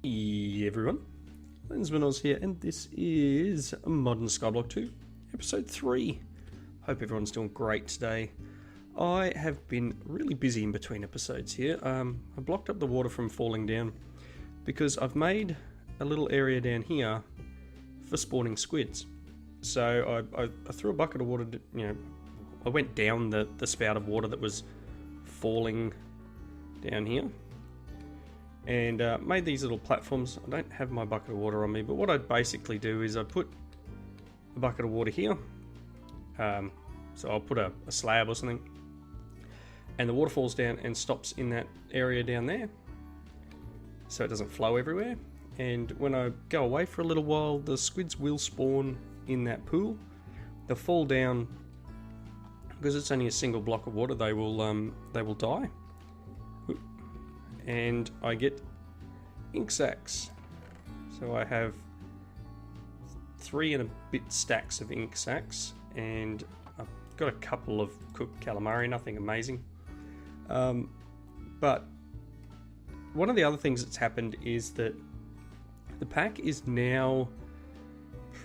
Hey everyone, Oz here, and this is Modern Skyblock 2, Episode 3. Hope everyone's doing great today. I have been really busy in between episodes here. I blocked up the water from falling down because I've made a little area down here for spawning squids. So I threw a bucket of water, I went down the spout of water that was falling down here. And made these little platforms. I don't have my bucket of water on me, but what I'd basically do is I'd put a bucket of water here. So I'll put a slab or something, and the water falls down and stops in that area down there, so it doesn't flow everywhere. And when I go away for a little while, the squids will spawn in that pool. They'll fall down because it's only a single block of water. They will die. And I get ink sacs. So I have 3 and a bit stacks of ink sacs, and I've got a couple of cooked calamari, nothing amazing. But one of the other things that's happened is that the pack is now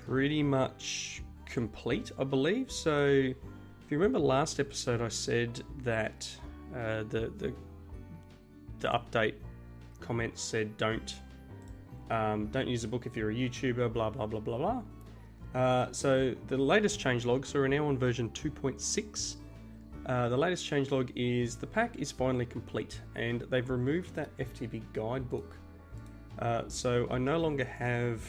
pretty much complete, I believe. So if you remember last episode, I said that the update comments said don't use the book if you're a YouTuber, blah blah blah blah blah. So the latest changelog, so we're now on version 2.6. The latest changelog is the pack is finally complete, and they've removed that FTB guidebook. So I no longer have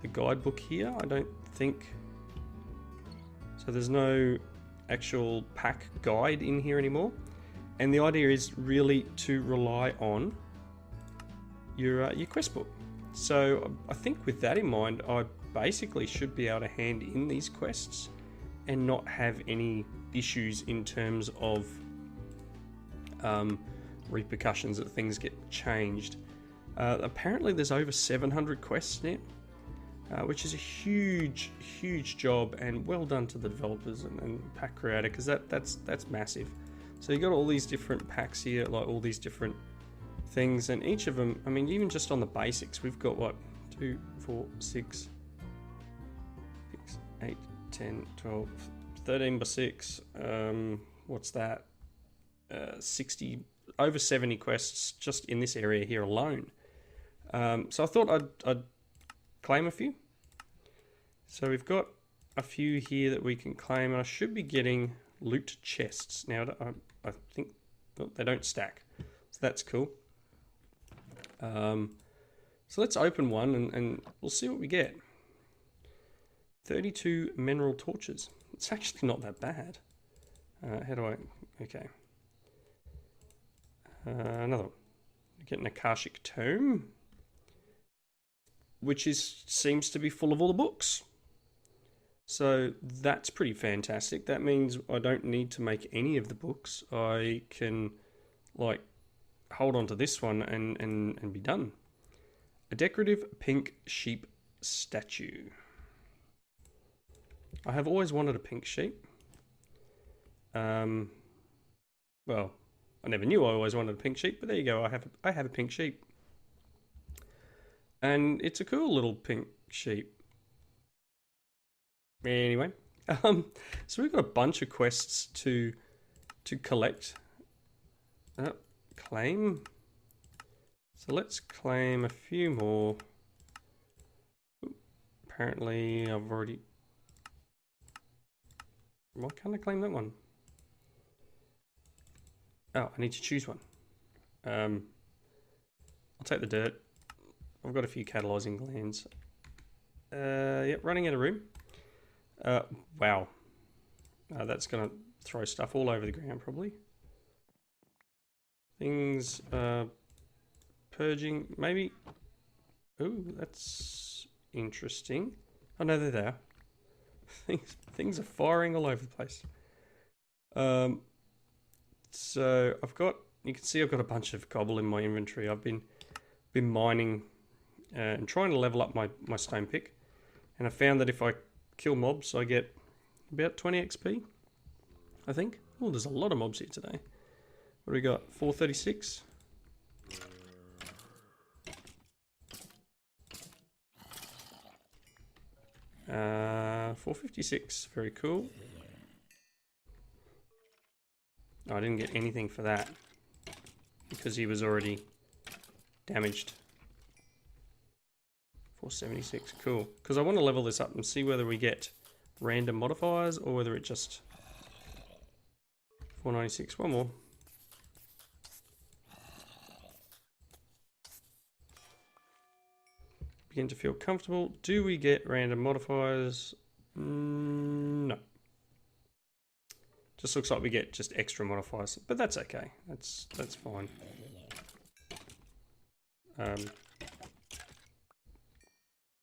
the guidebook here, I don't think. So there's no actual pack guide in here anymore. And the idea is really to rely on your quest book. So I think with that in mind, I basically should be able to hand in these quests and not have any issues in terms of repercussions that things get changed. Apparently there's over 700 quests now, which is a huge job, and well done to the developers and pack creator, because that's massive. So you got all these different packs here, like all these different things, and each of them, I mean, even just on the basics, we've got what, 2, 4, 6, 8, 10, 12, 13 by 6, what's that, 60, over 70 quests just in this area here alone. So I thought I'd claim a few. So we've got a few here that we can claim, and I should be getting loot chests. Now I think they don't stack, so that's cool. So let's open one and we'll see what we get. 32 mineral torches. It's actually not that bad. How do I... Okay. Another one. Getting a Akashic Tome, which seems to be full of all the books. So that's pretty fantastic. That means I don't need to make any of the books. I can like hold on to this one and be done. A decorative pink sheep statue. I have always wanted a pink sheep. Well, I never knew I always wanted a pink sheep, but there you go. I have a pink sheep. And it's a cool little pink sheep. Anyway, so we've got a bunch of quests to collect. Claim. So let's claim a few more. Ooh, apparently I've already... Why can't I claim that one? Oh, I need to choose one. I'll take the dirt. I've got a few catalyzing glands. Yep, running out of room. Wow. That's going to throw stuff all over the ground, probably. Things, purging, maybe. Ooh, that's interesting. Oh, no, they're there. Things are firing all over the place. So I've got, you can see I've got a bunch of cobble in my inventory. I've been mining and trying to level up my stone pick. And I found that if I kill mobs, I get about 20 XP, I think. Oh, there's a lot of mobs here today. What do we got? 436. 456, very cool. Oh, I didn't get anything for that because he was already damaged. 476, cool. Because I want to level this up and see whether we get random modifiers or whether it just... 496, one more. Begin to feel comfortable. Do we get random modifiers? No. Just looks like we get just extra modifiers, but that's okay. That's fine.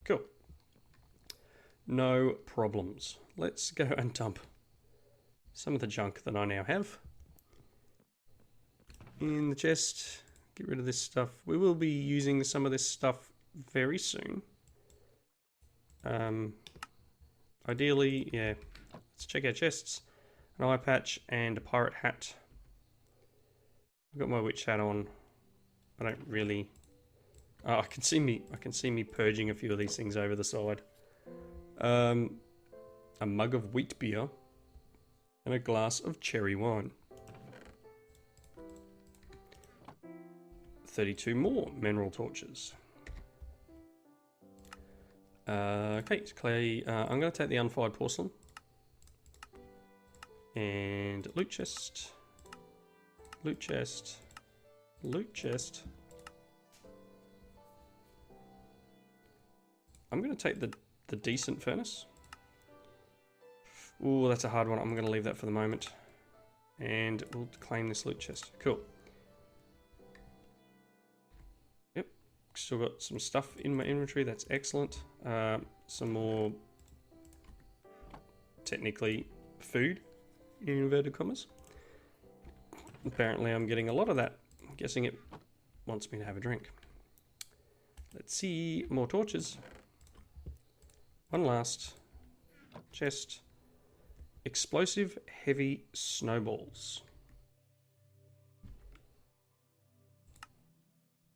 Cool. No problems. Let's go and dump some of the junk that I now have in the chest. Get rid of this stuff. We will be using some of this stuff very soon. Ideally, yeah. Let's check our chests. An eye patch and a pirate hat. I've got my witch hat on. I don't really... Oh, I can see me purging a few of these things over the side. A mug of wheat beer and a glass of cherry wine. 32 more mineral torches. Okay, clay. I'm going to take the unfired porcelain. And loot chest. Loot chest. Loot chest. I'm going to take the decent furnace. Ooh, that's a hard one. I'm going to leave that for the moment. And we'll claim this loot chest. Cool. Yep. Still got some stuff in my inventory. That's excellent. Some more, technically, food, in inverted commas. Apparently I'm getting a lot of that. I'm guessing it wants me to have a drink. Let's see. More torches. One last chest. Explosive heavy snowballs.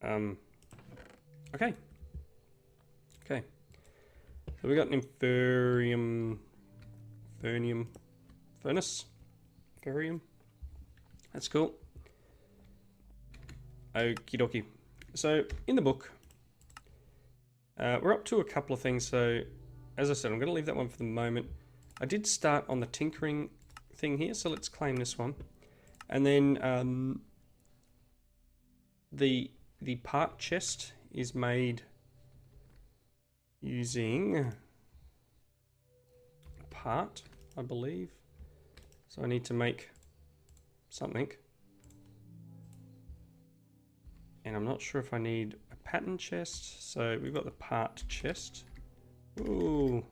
Okay. Okay. So we got an Inferium furnace. Inferium. That's cool. Okie dokie. So in the book, we're up to a couple of things. So as I said, I'm going to leave that one for the moment. I did start on the tinkering thing here, so let's claim this one. And then the part chest is made using a part, I believe. So I need to make something. And I'm not sure if I need a pattern chest. So we've got the part chest. Ooh.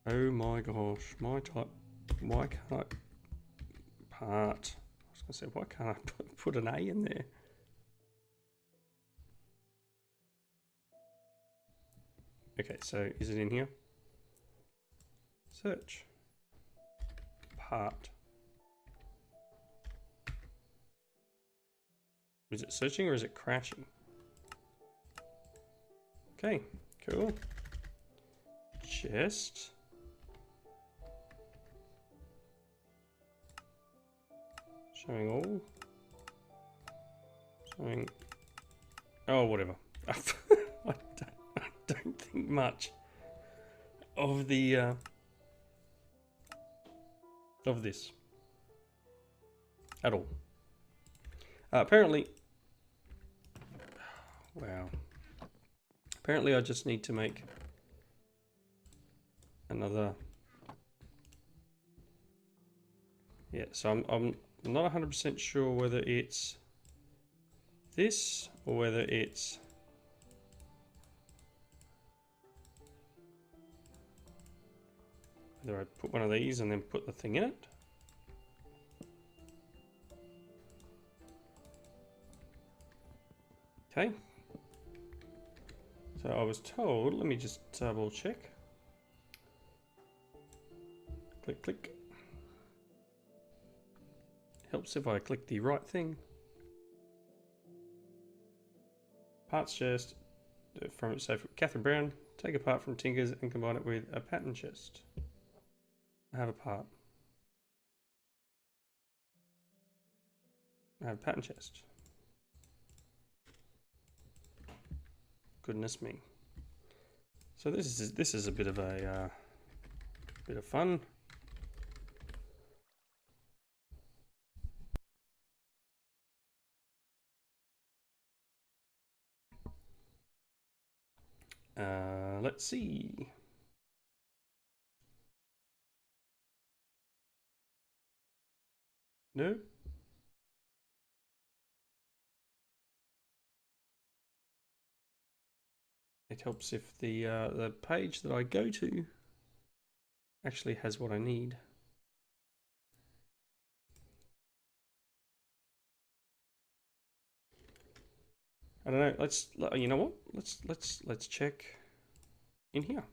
Oh my gosh, my type. Why can't I part? I was going to say, why can't I put an A in there? Okay, so is it in here? Search. Part. Is it searching or is it crashing? Okay, cool. Chest. Showing all. Showing. Oh, whatever. I don't think much of the of this at all. Apparently, wow. Apparently, I just need to make another. Yeah, so I'm not 100% sure whether it's this or whether it's whether I put one of these and then put the thing in it. Okay. So I was told, let me just double check. Click, click. Helps if I click the right thing. Parts chest from Catherine Brown, Take a part from Tinker's and combine it with a pattern chest. I have a part. I have a pattern chest. Goodness me. So this is a bit of a bit of fun. Let's see. No. It helps if the page that I go to actually has what I need. I don't know. You know what? Let's check in here.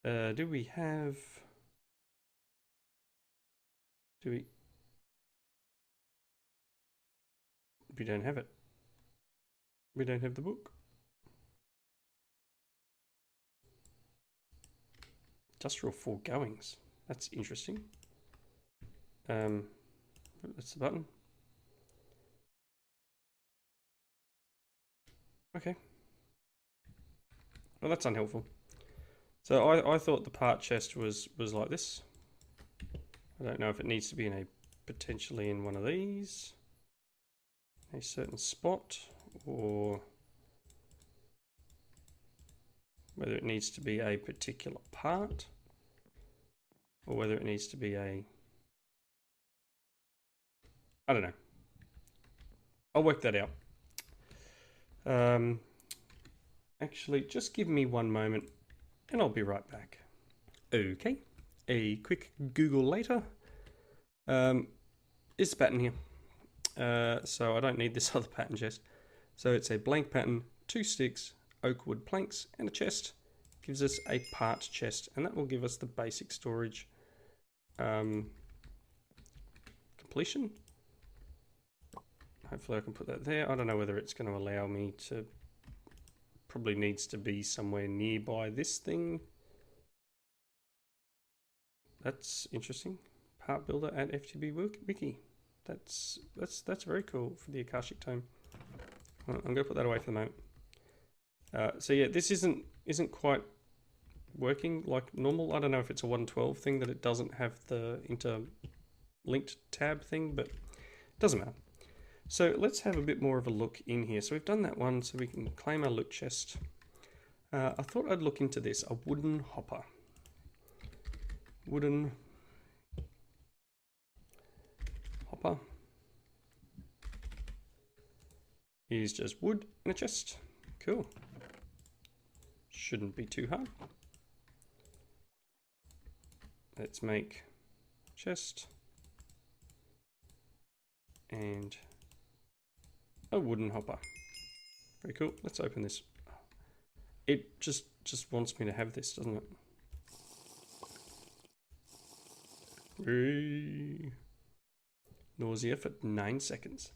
Do we have? Do we? We don't have it. We don't have the book. Industrial foregoings. That's interesting. That's the button. Okay. Well, that's unhelpful. So I thought the part chest was like this. I don't know if it needs to be in potentially in one of these, a certain spot, or whether it needs to be a particular part, or whether it needs to be I don't know. I'll work that out. Actually, just give me one moment and I'll be right back. Okay, a quick Google later. Is the pattern here. So I don't need this other pattern chest. So it's a blank pattern, 2 sticks, oak wood planks, and a chest. Gives us a part chest, and that will give us the basic storage completion. Hopefully I can put that there. I don't know whether it's going to allow me to... Probably needs to be somewhere nearby this thing. That's interesting. Part builder at FTB Wiki. That's very cool for the Akashic Tome. I'm going to put that away for the moment. So yeah, this isn't quite working like normal. I don't know if it's a 112 thing that it doesn't have the interlinked tab thing, but it doesn't matter. So let's have a bit more of a look in here. So we've done that one, so we can claim our loot chest. I thought I'd look into this, a wooden hopper. Wooden hopper is just wood in a chest. Cool. Shouldn't be too hard. Let's make chest and a wooden hopper. Very cool. Let's open this. It just wants me to have this, doesn't it? Whee. Nausea for 9 seconds.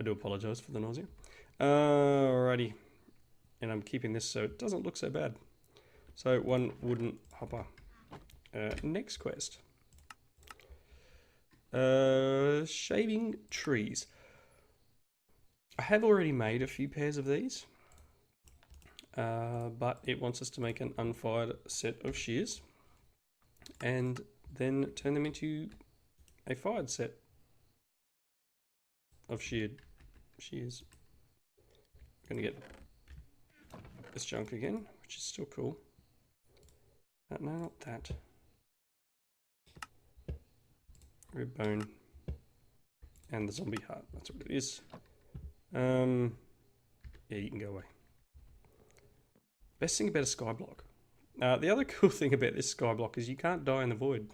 I do apologize for the nausea. Alrighty. And I'm keeping this so it doesn't look so bad. So 1 wooden hopper. Next quest. Shaving trees. I have already made a few pairs of these, but it wants us to make an unfired set of shears and then turn them into a fired set of shears. I'm going to get this junk again, which is still cool. No, not that. Rib bone and the zombie heart. That's what it is. Yeah, you can go away. Best thing about a skyblock. The other cool thing about this skyblock is you can't die in the void.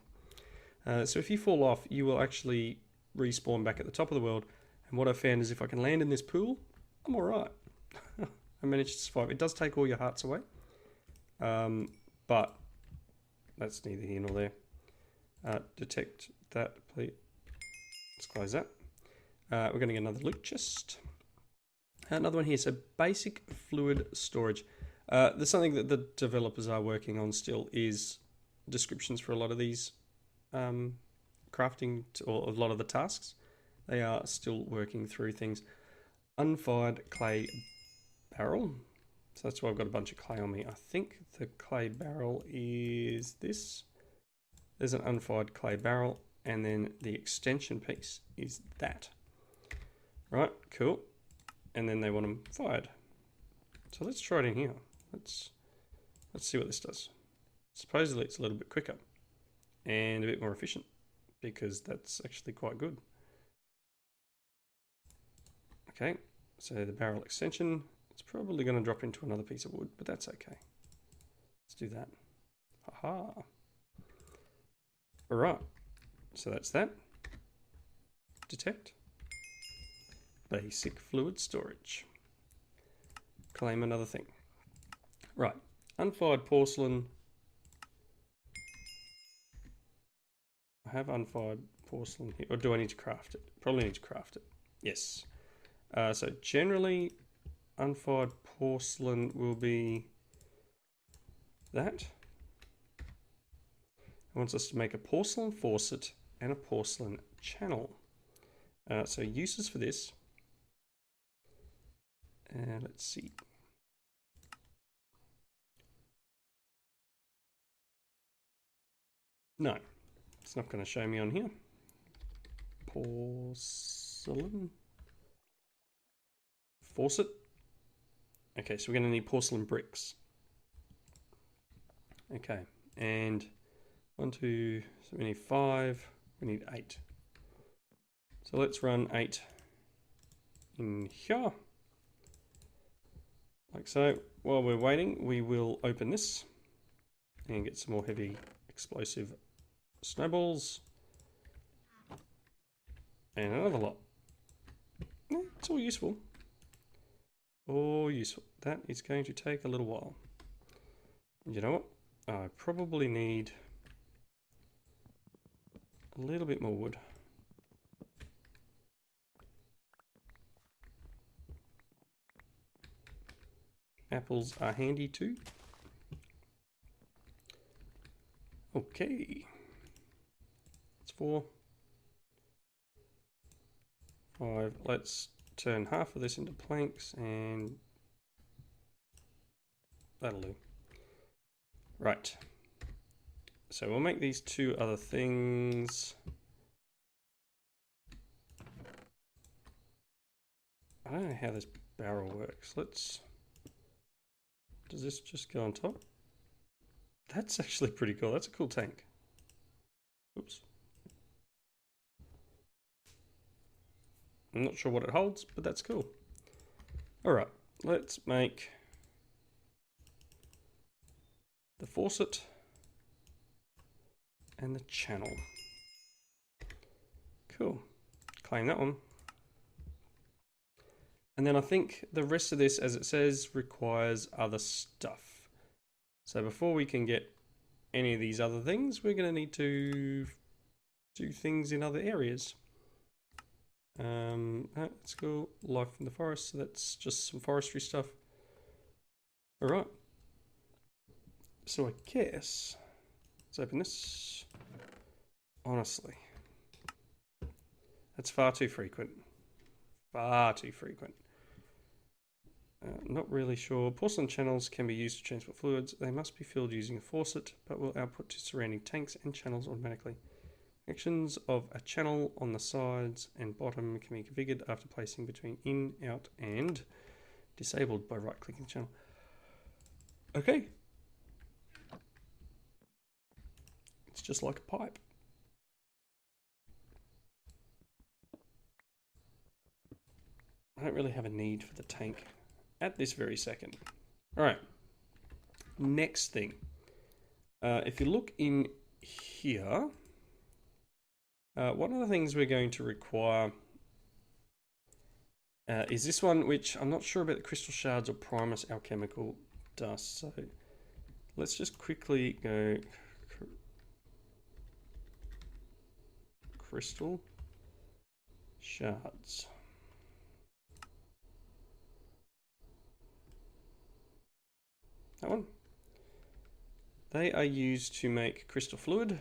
So if you fall off, you will actually respawn back at the top of the world. And what I found is if I can land in this pool, I'm alright. I managed to survive. It does take all your hearts away. But that's neither here nor there. Detect that, please. Let's close that. We're going to get another loot chest. Another one here. So basic fluid storage. There's something that the developers are working on still is descriptions for a lot of these crafting or a lot of the tasks. They are still working through things. Unfired clay barrel. So that's why I've got a bunch of clay on me. I think the clay barrel is this. There's an unfired clay barrel, and then the extension piece is that. Right, cool. And then they want them fired. So let's try it in here. Let's see what this does. Supposedly it's a little bit quicker and a bit more efficient, because that's actually quite good. Okay, so the barrel extension, it's probably going to drop into another piece of wood, but that's okay. Let's do that. Haha. All right, so that's that. Detect. Basic fluid storage. Claim another thing. Right, unfired porcelain. I have unfired porcelain here, or do I need to craft it? Probably need to craft it. Yes. So generally, unfired porcelain will be that. It wants us to make a porcelain faucet and a porcelain channel. So uses for this. Let's see. No, it's not going to show me on here. Porcelain faucet. Okay, so we're going to need porcelain bricks. Okay, and 1, 2, so we need 5, we need 8. So let's run 8 in here. Like so. While we're waiting, we will open this and get some more heavy explosive snowballs. And another lot. It's all useful. All useful. That is going to take a little while. You know what? I probably need a little bit more wood. Apples are handy too. Okay. It's 4, 5. Let's turn half of this into planks, and that'll do. Right. So we'll make these 2 other things. I don't know how this barrel works. Does this just go on top? That's actually pretty cool. That's a cool tank. Oops. I'm not sure what it holds, but that's cool. All right, let's make the faucet and the channel. Cool. Claim that one. And then I think the rest of this, as it says, requires other stuff. So before we can get any of these other things, we're going to need to do things in other areas. Let's go life in the forest. So that's just some forestry stuff. All right. So I guess let's open this. Honestly, that's far too frequent. Far too frequent. Not really sure. Porcelain channels can be used to transport fluids. They must be filled using a faucet, but will output to surrounding tanks and channels automatically. Connections of a channel on the sides and bottom can be configured after placing between in, out, and disabled by right-clicking the channel. Okay. It's just like a pipe. I don't really have a need for the tank at this very second. All right. Next thing. If you look in here, one of the things we're going to require is this one, which I'm not sure about the crystal shards or Primus alchemical dust. So let's just quickly go crystal shards. They are used to make crystal fluid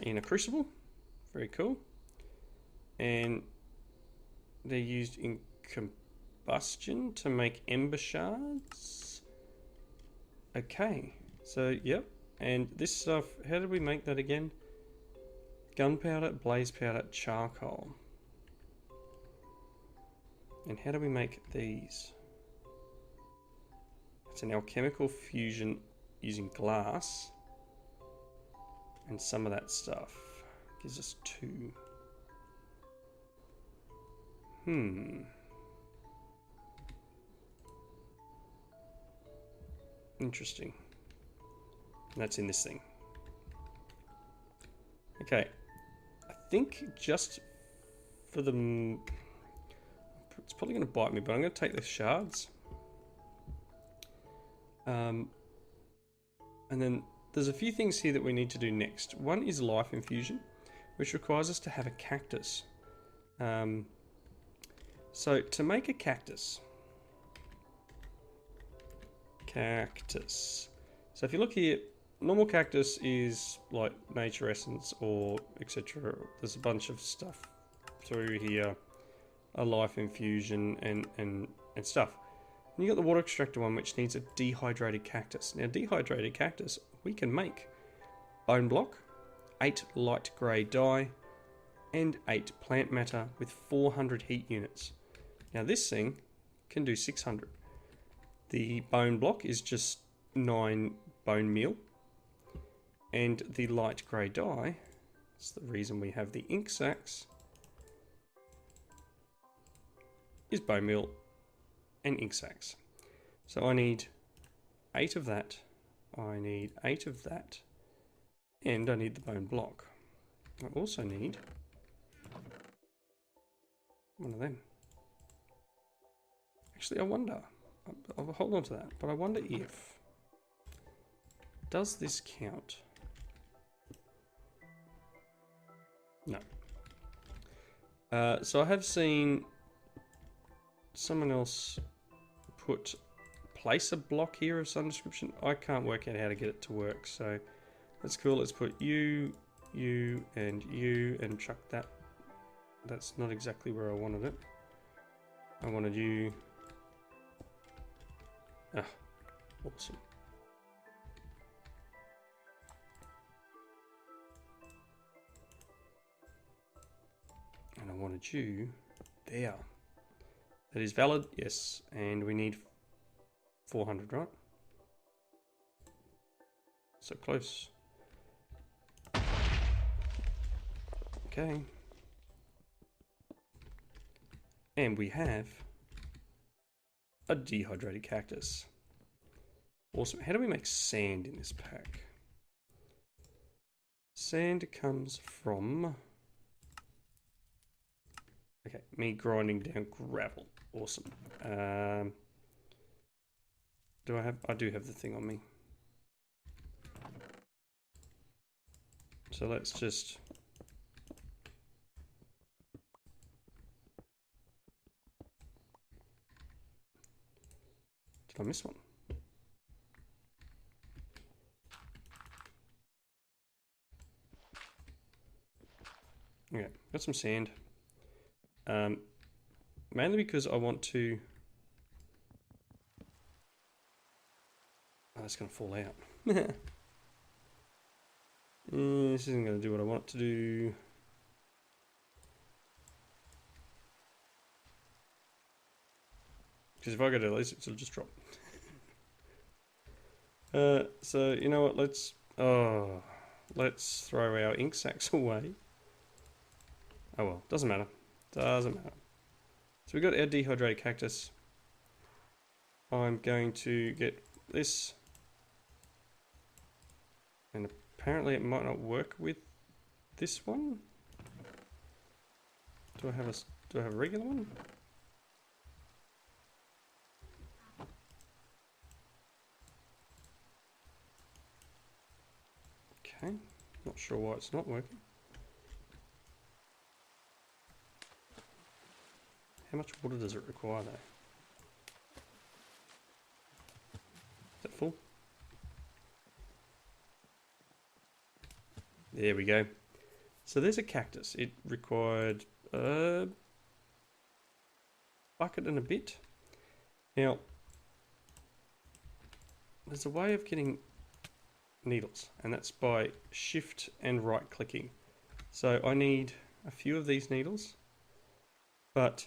in a crucible. Very cool. And they're used in combustion to make ember shards. Okay, so yep. And this stuff, how did we make that again? Gunpowder, blaze powder, charcoal. And how do we make these? It's an alchemical fusion using glass. And some of that stuff gives us 2. Interesting. And that's in this thing. Okay. I think just for the... It's probably going to bite me, but I'm going to take the shards. And then there's a few things here that we need to do next. One is life infusion, which requires us to have a cactus. So to make a cactus... So if you look here, normal cactus is like nature essence or etc. There's a bunch of stuff through here, a life infusion and stuff. And you got the water extractor one, which needs a dehydrated cactus. Now, dehydrated cactus we can make bone block, 8 light grey dye, and 8 plant matter with 400 heat units. Now, this thing can do 600. The bone block is just 9 bone meal, and the light grey dye, that's the reason we have the ink sacs, is bone meal and ink sacs. So I need 8 of that, I need 8 of that, and I need the bone block. I also need one of them. Actually, I wonder, I'll hold on to that, but I wonder if, does this count? No. So I have seen someone else place a block here of some description. I can't work out how to get it to work, so that's cool. Let's put you, and chuck that. That's not exactly where I wanted it. I wanted you. Ah, awesome. And I wanted you there. That is valid, yes. And we need 400, right? So close. Okay. And we have a dehydrated cactus. Awesome. How do we make sand in this pack? Sand comes from... Okay, me grinding down gravel. Awesome. Do I have... I do have the thing on me. So let's just... Did I miss one? Okay, got some sand. Mainly because I want to... Oh, it's going to fall out. This isn't going to do what I want it to do. Because if I go to release it, it'll just drop. So, you know what, let's throw our ink sacs away. Oh well, doesn't matter. Doesn't matter. So we got our dehydrated cactus. I'm going to get this. And apparently it might not work with this one. Do I have a regular one? Okay, not sure why it's not working. How much water does it require though? Is that There we go. So there's a cactus. It required a bucket and a bit. Now, there's a way of getting needles, and that's by shift and right clicking. So I need a few of these needles, but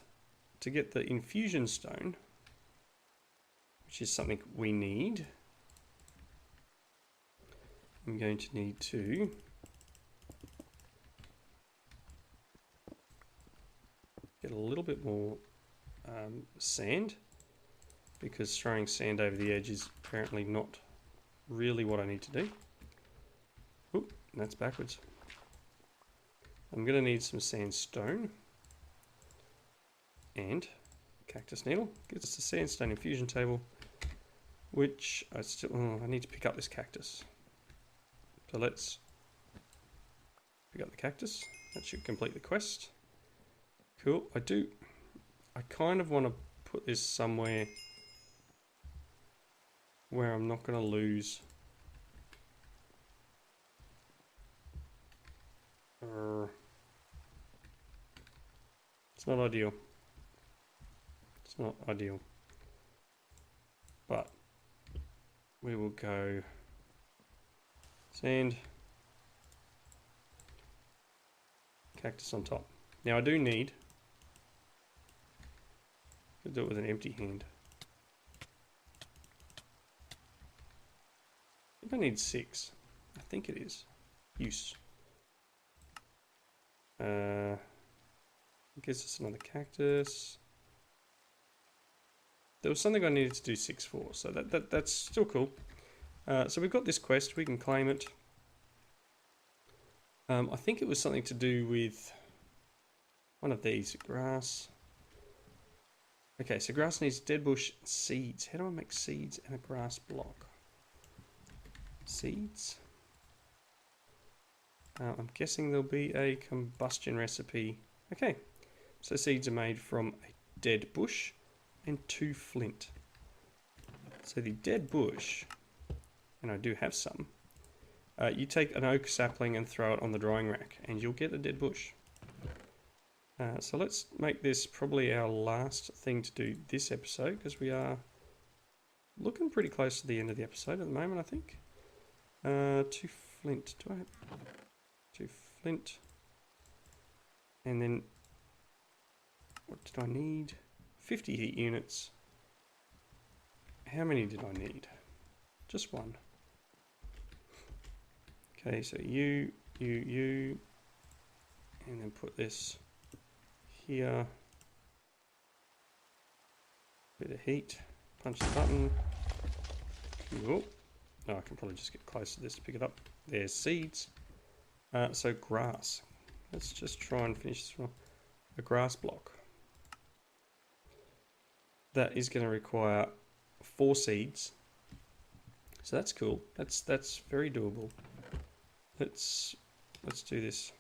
to get the infusion stone, which is something we need, I'm going to need to get a little bit more sand, because throwing sand over the edge is apparently not really what I need to do. Oop, that's backwards. I'm going to need some sandstone and cactus needle. Gets us the sandstone infusion table, which I still I need to pick up this cactus. So let's pick up the cactus. That should complete the quest. Cool. I kind of want to put this somewhere where I'm not going to lose it's not ideal. It's not ideal. But we will go sand, cactus on top. Now I do need to do it with an empty hand. I think I need 6. I think it is. Use. Gives us another cactus. There was something I needed to do 6 for, so that's still cool. So we've got this quest, we can claim it. I think it was something to do with one of these, grass. Okay, so grass needs dead bush seeds. How do I make seeds and a grass block? Seeds. I'm guessing there'll be a combustion recipe. Okay, so seeds are made from a dead bush and 2 flint. So the dead bush, and I do have some, you take an oak sapling and throw it on the drying rack and you'll get a dead bush. So let's make this probably our last thing to do this episode, because we are looking pretty close to the end of the episode at the moment, I think. 2 flint. Do I have 2 flint? And then what did I need? 50 heat units. How many did I need? Just 1. Okay, so you, and then put this here. Bit of heat. Punch the button. Cool. Oh, I can probably just get close to this to pick it up. There's seeds. So grass. Let's just try and finish this one. A grass block. That is going to require 4 seeds. So that's cool. That's very doable. Let's do this.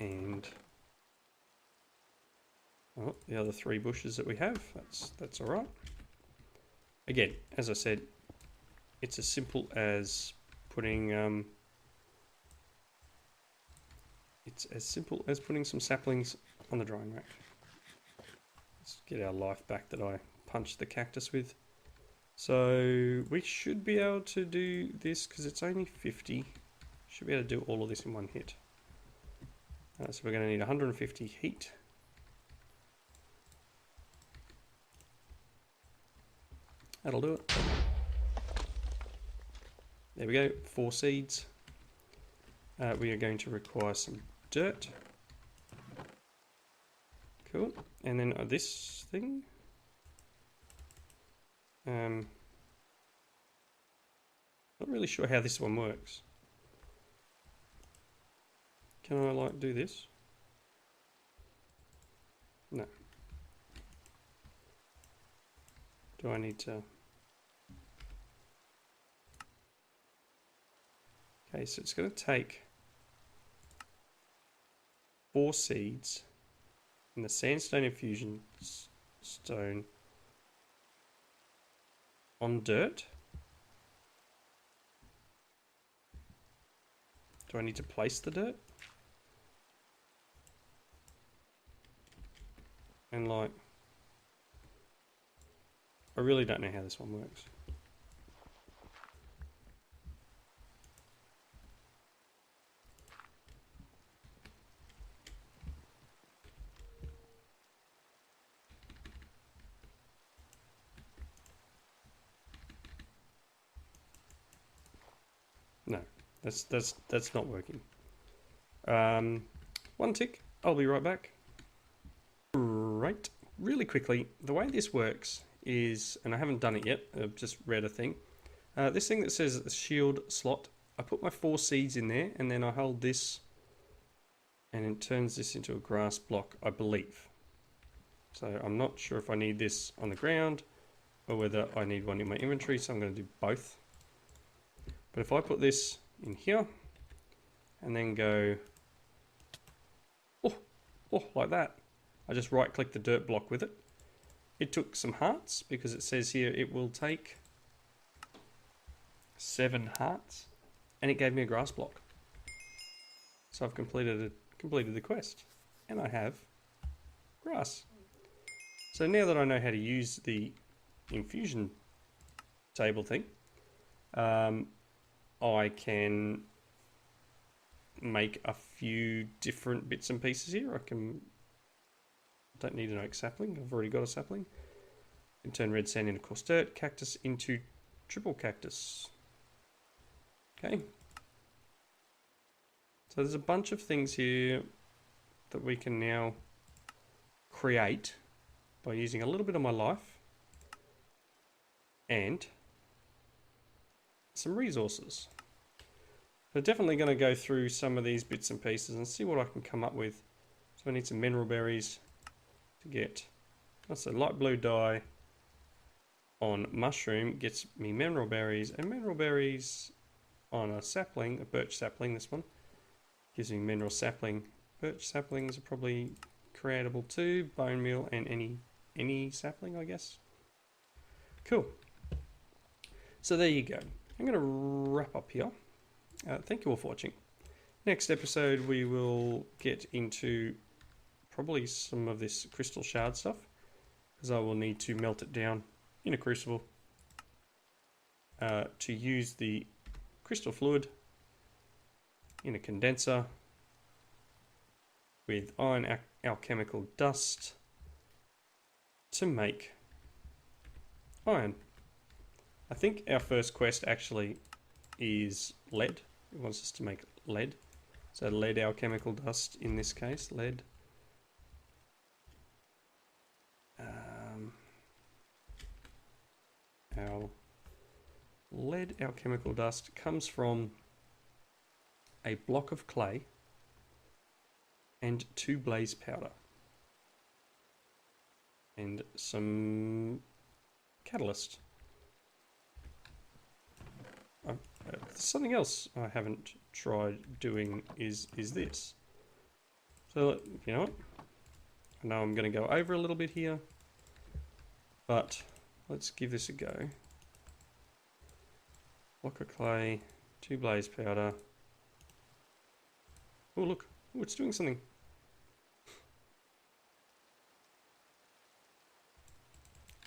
And the other 3 bushes that we have, that's all right. Again, as I said, it's as simple as putting some saplings on the drying rack. Let's get our life back that I punched the cactus with. So we should be able to do this because it's only 50. Should be able to do all of this in one hit. So we're going to need 150 heat. That'll do it. There we go, 4 seeds. We are going to require some dirt. Cool. And then this thing. Not really sure how this one works. Can I like do this? No. Do I need to? Okay, so it's going to take 4 seeds and the sandstone infusion stone on dirt. Do I need to place the dirt? And like, I really don't know how this one works. No, that's not working. One tick. I'll be right back. Right, really quickly, the way this works is, and I haven't done it yet, I've just read a thing. This thing that says shield slot, I put my 4 seeds in there, and then I hold this, and it turns this into a grass block, I believe. So I'm not sure if I need this on the ground, or whether I need one in my inventory, so I'm going to do both. But if I put this in here, and then go, oh, like that. I just right click the dirt block with it. It took some hearts, because it says here it will take 7 hearts, and it gave me a grass block. So I've completed the quest, and I have grass. So now that I know how to use the infusion table thing, I can make a few different bits and pieces here. Don't need an oak sapling, I've already got a sapling. And turn red sand into coarse dirt, cactus into triple cactus. Okay. So there's a bunch of things here that we can now create by using a little bit of my life and some resources. I'm definitely going to go through some of these bits and pieces and see what I can come up with. So I need some mineral berries to get, that's a light blue dye on mushroom gets me mineral berries, and mineral berries on a sapling, a birch sapling, this one, gives me mineral sapling. Birch saplings are probably creatable too, bone meal and any sapling, I guess. Cool. So there you go. I'm going to wrap up here. Thank you all for watching. Next episode we will get into probably some of this crystal shard stuff, because I will need to melt it down in a crucible to use the crystal fluid in a condenser with iron alchemical dust to make iron. I think our first quest actually is lead. It wants us to make lead. So lead alchemical dust in this case, lead. Our lead alchemical dust comes from a block of clay and 2 blaze powder and some catalyst. Something else I haven't tried doing is this. So you know what? I know I'm going to go over a little bit here, but let's give this a go. Block of clay, 2 blaze powder. Oh look, oh, it's doing something.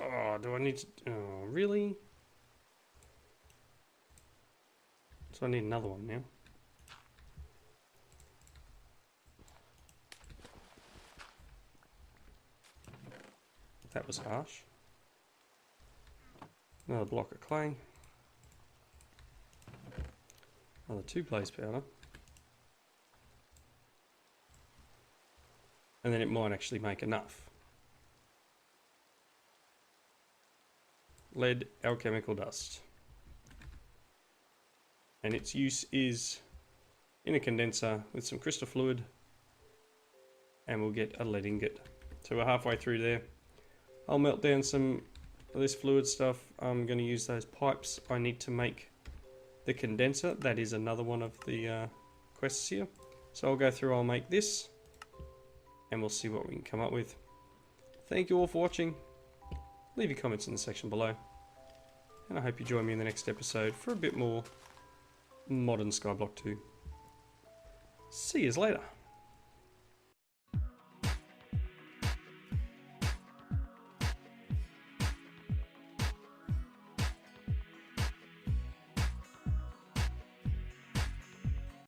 Oh, do I need to, oh really? So I need another one now. That was harsh. Another block of clay. Another 2 blaze powder. And then it might actually make enough. Lead alchemical dust. And its use is in a condenser with some crystal fluid, and we'll get a lead ingot. So we're halfway through there. I'll melt down some of this fluid stuff. I'm going to use those pipes I need to make the condenser. That is another one of the quests here. So I'll go through, I'll make this, and we'll see what we can come up with. Thank you all for watching. Leave your comments in the section below. And I hope you join me in the next episode for a bit more Modern Skyblock 2. see you later.